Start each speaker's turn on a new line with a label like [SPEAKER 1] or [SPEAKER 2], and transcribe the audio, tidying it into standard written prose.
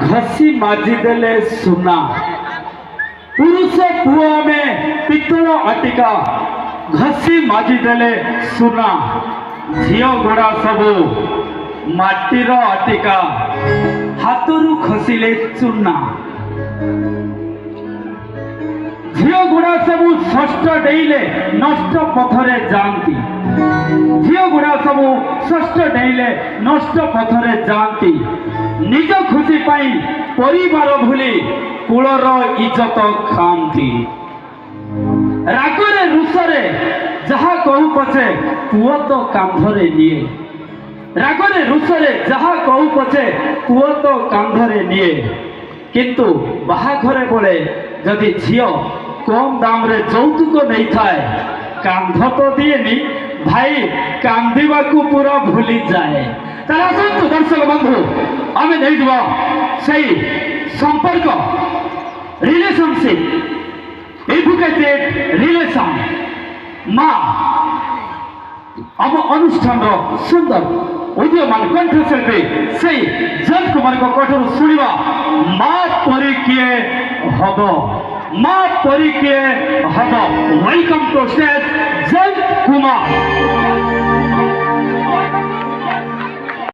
[SPEAKER 1] घसी माजिदेले सुना पुरुष पुओ में पितल अटिका घसी माजिदेले सुना झियो गुड़ा सबू माटीर अटिका हाथरू खसिले चूना झियो गुड़ा सबू षष्ठ डेइले नष्ट पथरे जाती झियो गुड़ा सबू षष्ठ डेइले नष्ट पथरे जाती निज खुशी पाई परिवार भूली कूलर इज्जत खाती रागरे रुषरे जहा कहू पछे पुओ तो कांधरे निये रागरे रुषरे जहा कहू पछे पुओ तो कांधरे निये किंतु बाहाघरे बोले जदि झियो कम दाम रे यौतुक नहीं थाए कांध तो दिएनी भाई कांदिबा को पूरा भूली जाए तारा आसतु दर्शक बंधु आमे नहीं जीवा सही संपर्क रिलेशनशिप एडुकेटेड रिलेशन माँ आम अनुष्ठान सुंदर उदीयमान कंठशिल्पी से जज कुमार कठोर शुणा माँ परी किए हम माँ परी किए हम वेलकम टू स्टेज जज कुमार।